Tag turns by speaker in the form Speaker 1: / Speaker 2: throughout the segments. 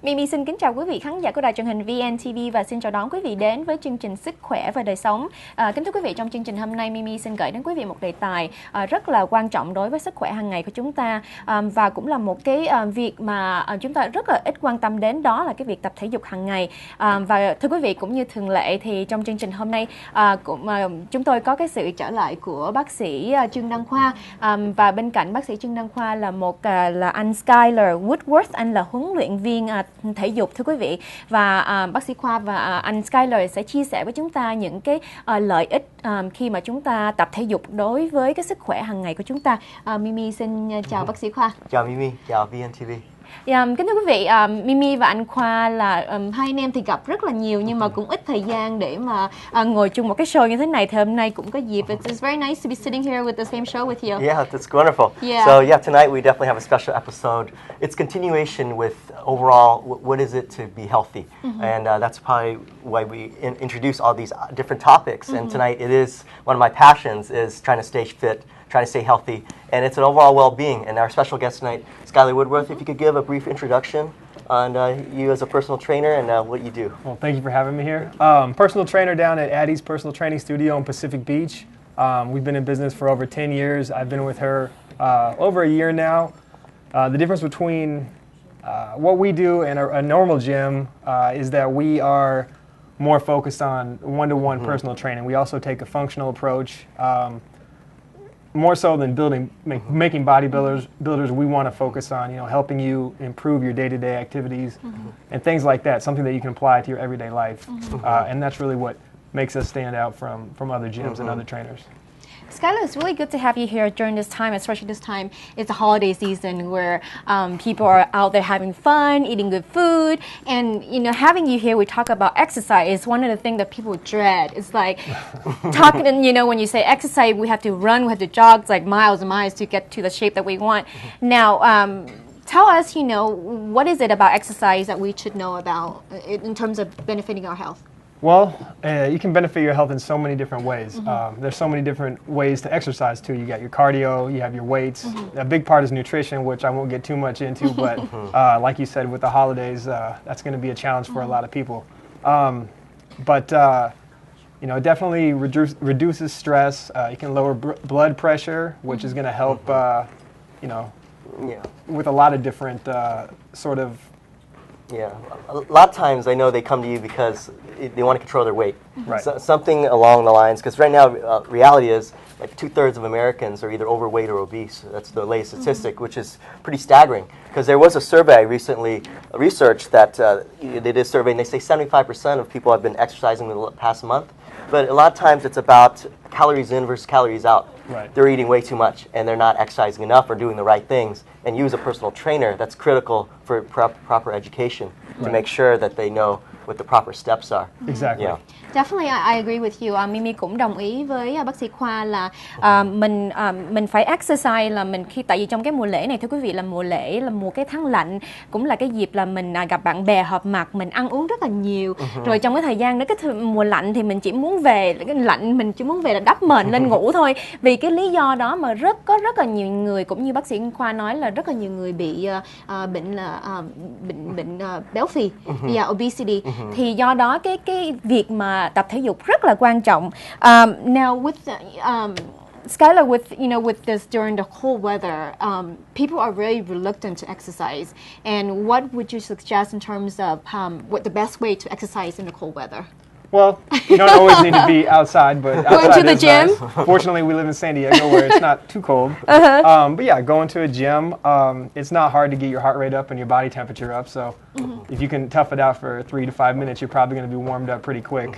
Speaker 1: Mimi xin kính chào quý vị khán giả của đài truyền hình VNTV và xin chào đón quý vị đến với chương trình Sức khỏe và đời sống. Kính thưa quý vị, trong chương trình hôm nay Mimi xin gửi đến quý vị một đề tài rất là quan trọng đối với sức khỏe hàng ngày của chúng ta, và cũng là một cái việc mà chúng ta rất là ít quan tâm đến, đó là cái việc tập thể dục hàng ngày. Và thưa quý vị, cũng như thường lệ thì trong chương trình hôm nay chúng tôi có cái sự trở lại của bác sĩ Trương Đăng Khoa, và bên cạnh bác sĩ Trương Đăng Khoa là anh Skyler Woodworth, anh là huấn luyện viên thể dục thưa quý vị. Và bác sĩ Khoa và anh Skyler sẽ chia sẻ với chúng ta những cái lợi ích khi mà chúng ta tập thể dục đối với cái sức khỏe hàng ngày của chúng ta. Mimi xin chào bác sĩ Khoa.
Speaker 2: Chào Mimi, chào VNTV.
Speaker 1: Kính thưa quý vị, Mimi và anh Khoa là hai anh em thì gặp rất là nhiều nhưng mà cũng ít thời gian để mà ngồi chung một cái show như thế này. Thì hôm nay cũng có dịp. It's very nice to be sitting here with the same show with you.
Speaker 2: Yeah, that's wonderful.
Speaker 1: Yeah.
Speaker 2: So tonight we definitely have a special episode. It's continuation with overall what is it to be healthy, and that's probably why we introduce all these different topics. And tonight it is one of my passions is trying to stay fit, trying to stay healthy, and it's an overall well-being. And our special guest tonight, Skyler Woodworth, if you could give a brief introduction on you as a personal trainer and what you do.
Speaker 3: Well, thank you for having me here. Personal trainer down at Addie's Personal Training Studio in Pacific Beach. We've been in business for over 10 years. I've been with her over a year now. The difference between what we do in a normal gym is that we are more focused on one-to-one personal training. We also take a functional approach. More so than making bodybuilders, we want to focus on helping you improve your day-to-day activities and things like that. Something that you can apply to your everyday life, and that's really what makes us stand out from other gyms and other trainers.
Speaker 1: Skylar, it's really good to have you here during this time, especially this time. It's the holiday season where people are out there having fun, eating good food, and having you here, we talk about exercise. It's one of the things that people dread. It's like talking, when you say exercise, we have to run, we have to jog, it's like miles and miles to get to the shape that we want. Now, tell us, what is it about exercise that we should know about in terms of benefiting our health?
Speaker 3: Well, you can benefit your health in so many different ways. There's so many different ways to exercise too. You got your cardio, you have your weights. A big part is nutrition, which I won't get too much into, but like you said, with the holidays, that's going to be a challenge for a lot of people. But it definitely reduces stress. You can lower blood pressure, which is going to help, with a lot of different sort of.
Speaker 2: Yeah, a lot of times I know they come to you because they want to control their weight.
Speaker 3: Right.
Speaker 2: So, something along the lines, because right now reality is like 2/3 of Americans are either overweight or obese. That's the latest statistic, which is pretty staggering. Because there was a survey recently, research that they did a survey, and they say 75% of people have been exercising in the past month. But a lot of times it's about calories in versus calories out.
Speaker 3: Right.
Speaker 2: They're eating way too much, and they're not exercising enough or doing the right things. And you as a personal trainer, that's critical for proper education to make sure that they know what the proper steps are.
Speaker 3: Exactly.
Speaker 2: Yeah.
Speaker 1: Definitely, I agree with you. Mimi cũng đồng ý với bác sĩ Khoa là mình phải exercise, là tại vì trong cái mùa lễ này thưa quý vị, là mùa lễ, là mùa cái tháng lạnh, cũng là cái dịp là mình gặp bạn bè họp mặt, mình ăn uống rất là nhiều. Rồi trong cái thời gian đó, cái mùa lạnh thì mình chỉ muốn về, cái lạnh mình chỉ muốn về là đắp mền lên ngủ thôi. Vì cái lý do đó mà có rất là nhiều người, cũng như bác sĩ Khoa nói, là rất là nhiều người bị bệnh béo phì, obesity. Thì do đó cái việc mà tập thể dục rất là quan trọng. Now with Skylar, with this during the cold weather, people are very reluctant to exercise. And what would you suggest in terms of what the best way to exercise in the cold weather?
Speaker 3: Well, you don't always need to be outside, but
Speaker 1: Going
Speaker 3: outside
Speaker 1: to the
Speaker 3: is
Speaker 1: gym?
Speaker 3: Nice. Fortunately, we live in San Diego where it's not too cold. But yeah, going to a gym, it's not hard to get your heart rate up and your body temperature up. So if you can tough it out for 3 to 5 minutes, you're probably going to be warmed up pretty quick.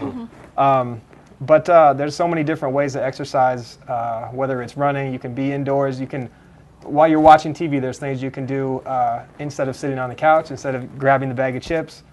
Speaker 3: But there's so many different ways to exercise, whether it's running, you can be indoors, while you're watching TV, there's things you can do instead of sitting on the couch, instead of grabbing the bag of chips.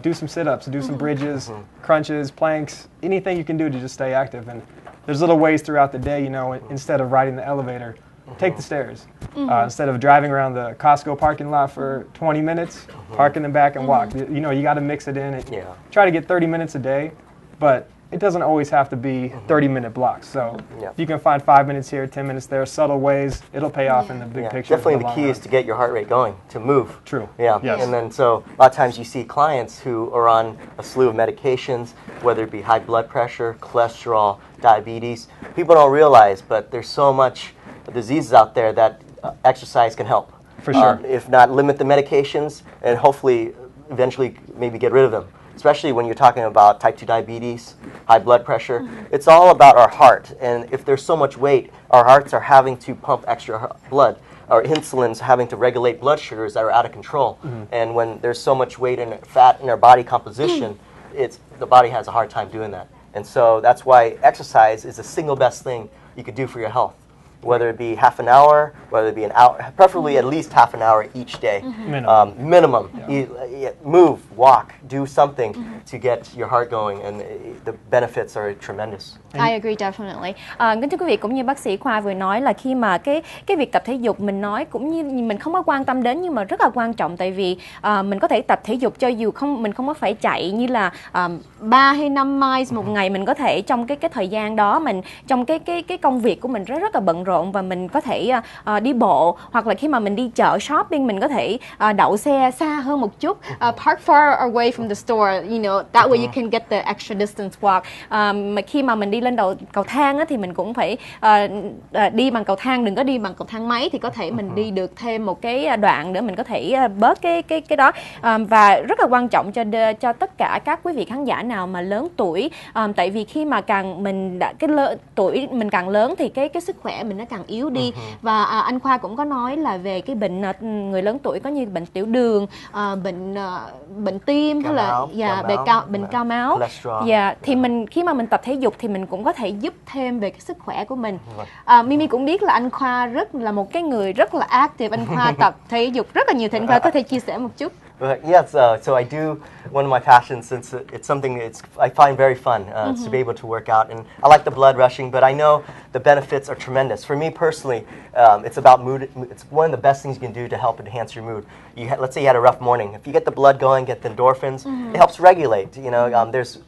Speaker 3: Do some sit-ups, do some bridges, crunches, planks, anything you can do to just stay active. And there's little ways throughout the day, instead of riding the elevator, take the stairs. Instead of driving around the Costco parking lot for 20 minutes, park in the back and walk. You got to mix it in. Try to get 30 minutes a day, but it doesn't always have to be 30-minute blocks. So
Speaker 2: Yeah.
Speaker 3: if you can find 5 minutes here, 10 minutes there, subtle ways, it'll pay off in the big picture.
Speaker 2: Definitely the key is to get your heart rate going, to move.
Speaker 3: True.
Speaker 2: Yeah.
Speaker 3: Yes.
Speaker 2: And then so a lot of times you see clients who are on a slew of medications, whether it be high blood pressure, cholesterol, diabetes. People don't realize, but there's so much diseases out there that exercise can help.
Speaker 3: For sure.
Speaker 2: If not, limit the medications and hopefully eventually maybe get rid of them. Especially when you're talking about type 2 diabetes, high blood pressure. It's all about our heart. And if there's so much weight, our hearts are having to pump extra blood. Our insulin's having to regulate blood sugars that are out of control. And when there's so much weight and fat in our body composition, the body has a hard time doing that. And so that's why exercise is the single best thing you could do for your health. Whether it be half an hour, whether it be an hour, preferably at least half an hour each day. Minimum. Move, walk, do something to get your heart going, and the benefits are tremendous.
Speaker 1: I agree definitely. Kính thưa quý vị, cũng như bác sĩ Khoa vừa nói là khi mà cái việc tập thể dục mình nói cũng như mình không có quan tâm đến nhưng mà rất là quan trọng, tại vì mình có thể tập thể dục cho dù mình không có phải chạy như là 3 hay 5 miles một ngày, mình có thể trong cái thời gian đó mình trong cái công việc của mình rất là bận rộn và mình có thể đi bộ, hoặc là khi mà mình đi chợ shopping mình có thể đậu xe xa hơn một chút, park far away from the store, you know, that way you can get the extra distance walk. Mà khi mà mình đi lên cầu thang á, thì mình cũng phải đi bằng cầu thang, đừng có đi bằng cầu thang máy, thì có thể mình đi được thêm một cái đoạn nữa, mình có thể bớt cái đó. Và rất là quan trọng cho tất cả các quý vị khán giả nào mà lớn tuổi, tại vì khi mà tuổi mình càng lớn thì cái sức khỏe mình nó càng yếu đi. Và anh Khoa cũng có nói là về cái bệnh người lớn tuổi có như bệnh tiểu đường, bệnh tim, hay là bệnh cao máu. Thì khi mà mình tập thể dục thì mình cũng có thể giúp thêm về cái sức khỏe của mình. Mimi cũng biết là anh Khoa là một cái người rất là active, anh Khoa tập thể dục rất là nhiều, thì anh Khoa có thể chia sẻ một chút.
Speaker 2: Yes, so I do. One of my passions, since it's something I find very fun, is to be able to work out, and I like the blood rushing. But I know the benefits are tremendous. For me personally, it's about mood. It's one of the best things you can do to help enhance your mood. Let's say you had a rough morning. If you get the blood going, get the endorphins, it helps regulate. You know, there's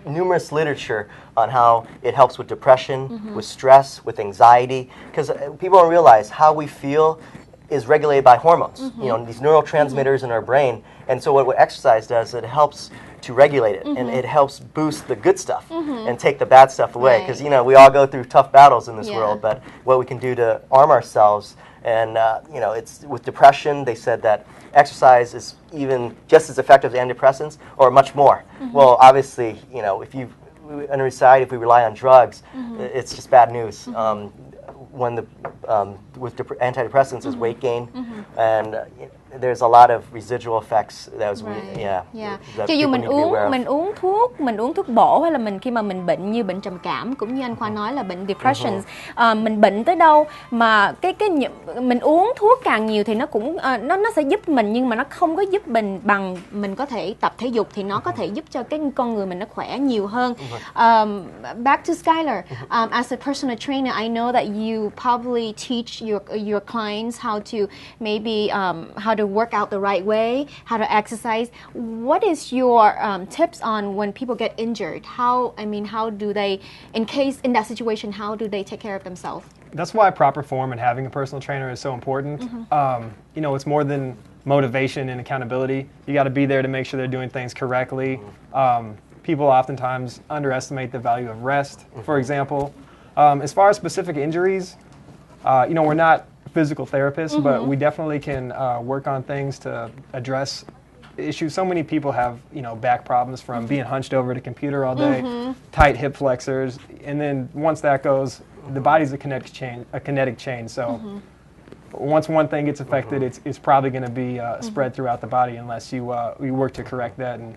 Speaker 2: numerous literature on how it helps with depression, with stress, with anxiety, because people don't realize how we feel is regulated by hormones, you know, these neurotransmitters in our brain. And so what exercise does, it helps to regulate it, and it helps boost the good stuff and take the bad stuff away. Because, you know, we all go through tough battles in this world, but what we can do to arm ourselves, and, you know, it's with depression, they said that exercise is even just as effective as antidepressants, or much more. Well, obviously, you know, if we rely on drugs, it's just bad news. With antidepressants is weight gain, and there's a lot of residual effects that
Speaker 1: Cho dù mình uống thuốc bổ, hay là khi mà mình bệnh như bệnh trầm cảm, cũng như anh Khoa nói là bệnh depression, mình bệnh tới đâu mà mình uống thuốc càng nhiều thì nó cũng nó sẽ giúp mình, nhưng mà nó không có giúp mình bằng mình có thể tập thể dục, thì nó có thể giúp cho cái con người mình nó khỏe nhiều hơn. Back to Skylar, as a personal trainer, I know that you probably teach your clients how to maybe how to work out the right way, how to exercise. What is your tips on when people get injured? How do they, in that situation, how do they take care of themselves?
Speaker 3: That's why proper form and having a personal trainer is so important. You know, it's more than motivation and accountability. You got to be there to make sure they're doing things correctly. People oftentimes underestimate the value of rest, for example. As far as specific injuries, you know, we're not physical therapists, but we definitely can work on things to address issues. So many people have, you know, back problems from being hunched over at a computer all day, tight hip flexors, and then once that goes, the body's a kinetic chain. So once one thing gets affected, it's probably going to be spread throughout the body unless you work to correct that and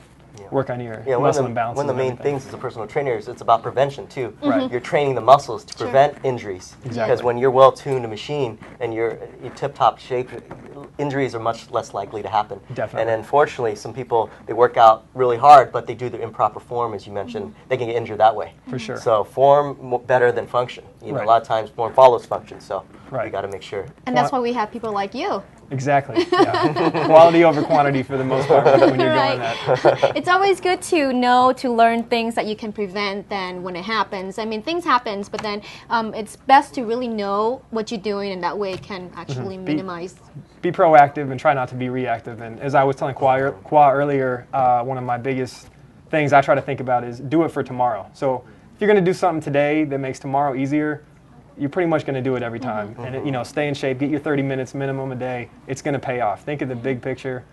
Speaker 3: work on your muscle imbalances.
Speaker 2: One of the main things as a personal trainer is it's about prevention too. You're training the muscles to prevent injuries. Because when you're well-tuned to machine and you're tip-top shape, injuries are much less likely to happen.
Speaker 3: Definitely.
Speaker 2: And unfortunately, some people, they work out really hard, but they do the improper form, as you mentioned. They can get injured that way.
Speaker 3: For sure.
Speaker 2: So form better than function. You know, a lot of times form follows function. So you got to make sure.
Speaker 1: And that's why we have people like you.
Speaker 3: Exactly. Yeah. Quality over quantity for the most part when you're doing that.
Speaker 1: It's always good to know, to learn things that you can prevent than when it happens. I mean, things happens, but then it's best to really know what you're doing, and that way it can actually minimize.
Speaker 3: Be proactive and try not to be reactive. And as I was telling Kwa earlier, one of my biggest things I try to think about is do it for tomorrow. So if you're going to do something today that makes tomorrow easier, you're pretty much going to do it every time. And stay in shape, get your 30 minutes minimum a day. It's going to pay off. Think of the big picture.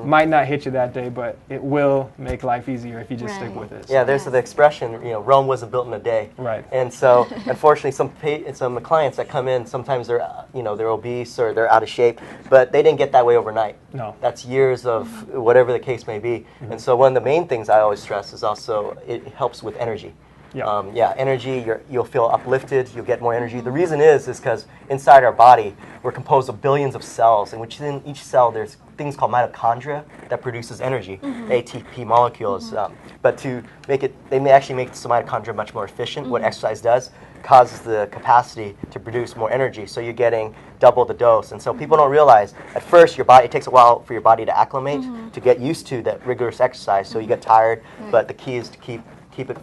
Speaker 3: Might not hit you that day, but it will make life easier if you just stick with it.
Speaker 2: Yeah, there's the expression, Rome wasn't built in a day.
Speaker 3: Right.
Speaker 2: And so, unfortunately, some clients that come in, sometimes they're they're obese or they're out of shape, but they didn't get that way overnight.
Speaker 3: No.
Speaker 2: That's years of whatever the case may be. And so one of the main things I always stress is also it helps with energy. Energy, you'll feel uplifted, you'll get more energy. The reason is because inside our body, we're composed of billions of cells, and within each cell there's things called mitochondria that produces energy, ATP molecules. But to make it, they may actually make the mitochondria much more efficient. What exercise does causes the capacity to produce more energy, so you're getting double the dose. And so people don't realize, at first it takes a while for your body to acclimate, to get used to that rigorous exercise, so you get tired, but the key is to keep it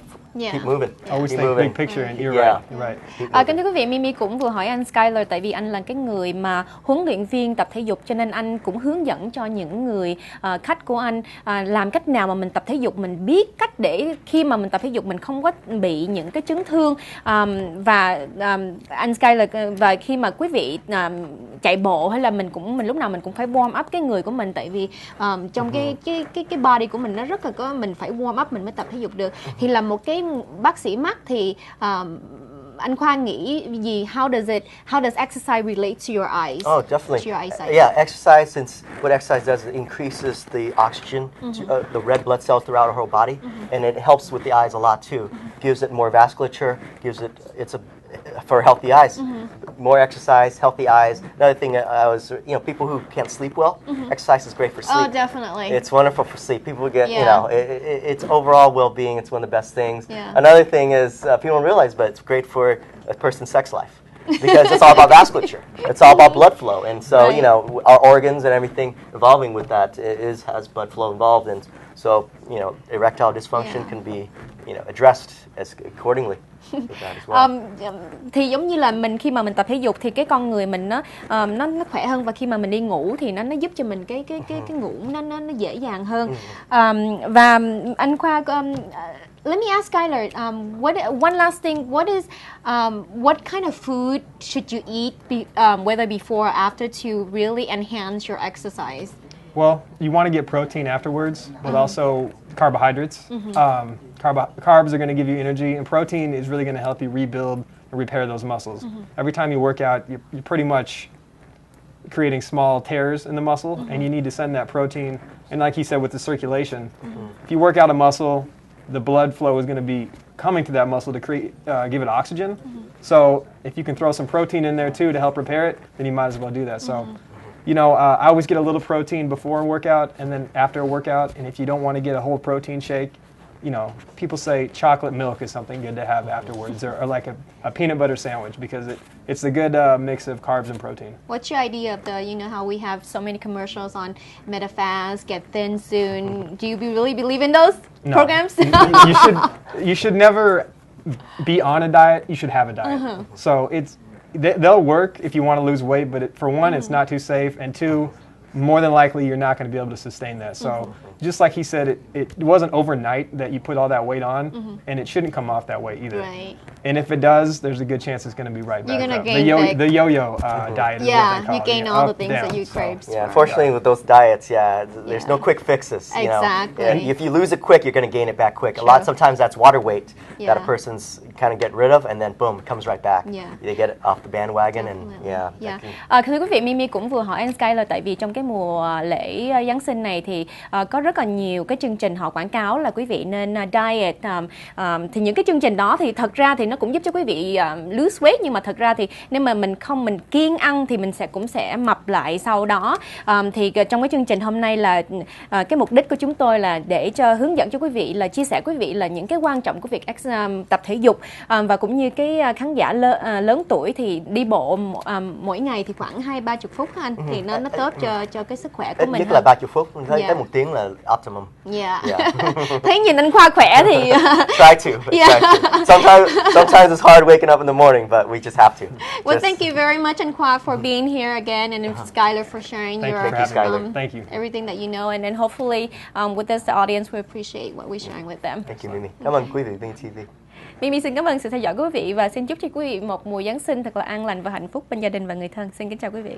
Speaker 2: keep moving.
Speaker 3: Always
Speaker 2: keep
Speaker 3: think
Speaker 2: moving.
Speaker 3: big picture, and you're right. You're right.
Speaker 1: Kính thưa quý vị, Mimi cũng vừa hỏi anh Skyler, tại vì anh là cái người mà huấn luyện viên tập thể dục, cho nên anh cũng hướng dẫn cho những người khách của anh làm cách nào mà mình tập thể dục, mình biết cách để khi mà mình tập thể dục mình không có bị những cái chấn thương. Và anh Skyler, và khi mà quý vị chạy bộ hay là mình lúc nào mình cũng phải warm up cái người của mình, tại vì trong cái body của mình nó rất là mình phải warm up mình mới tập thể dục được. Thì là một cái bác sĩ mắt thì anh Khoa nghĩ gì? How does exercise relate to your eyes?
Speaker 2: Oh, definitely.
Speaker 1: To your eyesight?
Speaker 2: Yeah, exercise. Since what exercise does, it increases the oxygen, to, the red blood cells throughout our whole body, and it helps with the eyes a lot too. Gives it more vasculature. For healthy eyes. More exercise, healthy eyes. Another thing, people who can't sleep well, exercise is great for sleep.
Speaker 1: Oh, definitely.
Speaker 2: It's wonderful for sleep. People get, it's overall well-being. It's one of the best things.
Speaker 1: Yeah.
Speaker 2: Another thing is, people don't realize, but it's great for a person's sex life. Because it's all about vasculature. It's all about blood flow. And so, our organs and everything involving with that has blood flow involved. And so, erectile dysfunction can be, addressed accordingly.
Speaker 1: Thì giống như là mình khi mà mình tập thể dục thì cái con người mình nó khỏe hơn, và khi mà mình đi ngủ thì nó giúp cho mình cái ngủ nó dễ dàng hơn. Và anh Khoa, let me ask Skyler, one last thing, what kind of food should you eat whether before or after to really enhance your exercise?
Speaker 3: Well, you want to get protein afterwards, but also carbohydrates. Carbs are going to give you energy, and protein is really going to help you rebuild and repair those muscles. Every time you work out, you're pretty much creating small tears in the muscle, and you need to send that protein. And like he said, with the circulation, if you work out a muscle, the blood flow is going to be coming to that muscle to give it oxygen. So if you can throw some protein in there too to help repair it, then you might as well do that. So, I always get a little protein before a workout and then after a workout. And if you don't want to get a whole protein shake, people say chocolate milk is something good to have afterwards, or like a peanut butter sandwich, because it's a good mix of carbs and protein.
Speaker 1: What's your idea of how we have so many commercials on MetaFast, Get Thin Soon? Do you really believe in those programs?
Speaker 3: You should never be on a diet. You should have a diet. So they'll work if you want to lose weight, but for one, it's not too safe, and two, more than likely you're not going to be able to sustain that. So just like he said, it wasn't overnight that you put all that weight on, and it shouldn't come off that way either.
Speaker 1: Right.
Speaker 3: And if it does, there's a good chance it's going to be right back
Speaker 1: You're going
Speaker 3: up.
Speaker 1: to gain
Speaker 3: the yo-yo diet is what they call
Speaker 1: you gain
Speaker 3: it.
Speaker 1: all the
Speaker 3: Up,
Speaker 1: things
Speaker 3: down.
Speaker 1: that you crave.
Speaker 2: Yeah, unfortunately with those diets, there's no quick fixes.
Speaker 1: Exactly.
Speaker 2: And if you lose it quick, you're going to gain it back quick. Sometimes that's water weight that a person's kind of get rid of, and then boom, it comes right back. They get it off the bandwagon, and
Speaker 1: Thưa quý vị, Mimi cũng vừa hỏi anh Skyler, tại vì trong cái mùa lễ Giáng sinh này thì có rất là nhiều cái chương trình họ quảng cáo là quý vị nên diet. Thì những cái chương trình đó thì thật ra thì nó cũng giúp cho quý vị lose weight, nhưng mà thật ra thì nếu mà mình kiêng ăn thì mình cũng sẽ mập lại sau đó. Thì trong cái chương trình hôm nay là cái mục đích của chúng tôi là để hướng dẫn cho quý vị, là chia sẻ quý vị là những cái quan trọng của việc tập thể dục, Và cũng như cái khán giả lớn tuổi thì đi bộ mỗi ngày thì khoảng 20-30 phút anh, thì nó tốt cho cái sức khỏe của
Speaker 2: Ít
Speaker 1: mình
Speaker 2: nhất
Speaker 1: hơn.
Speaker 2: là 30 phút, thấy
Speaker 1: Dạ.
Speaker 2: một tiếng là optimum.
Speaker 1: Yeah.
Speaker 2: Yeah.
Speaker 1: Thấy nhìn anh Khoa khỏe thì
Speaker 2: Try to.
Speaker 1: Yeah.
Speaker 2: Try to. Sometimes it's hard waking up in the morning, but we just have to.
Speaker 1: Well, thank you very much, anh Khoa, for being here again, and Skylar for sharing
Speaker 3: Thank you
Speaker 1: your
Speaker 3: for having me.
Speaker 2: Skylar.
Speaker 3: Thank you.
Speaker 1: everything that you know, and then hopefully with this the audience will appreciate what we're sharing with them.
Speaker 2: Thank you, Mimi. Cảm ơn quý vị VTV.
Speaker 1: Mimi xin cảm ơn sự theo dõi của quý vị và xin chúc cho quý vị một mùa Giáng sinh thật là an lành và hạnh phúc bên gia đình và người thân. Xin kính chào quý vị.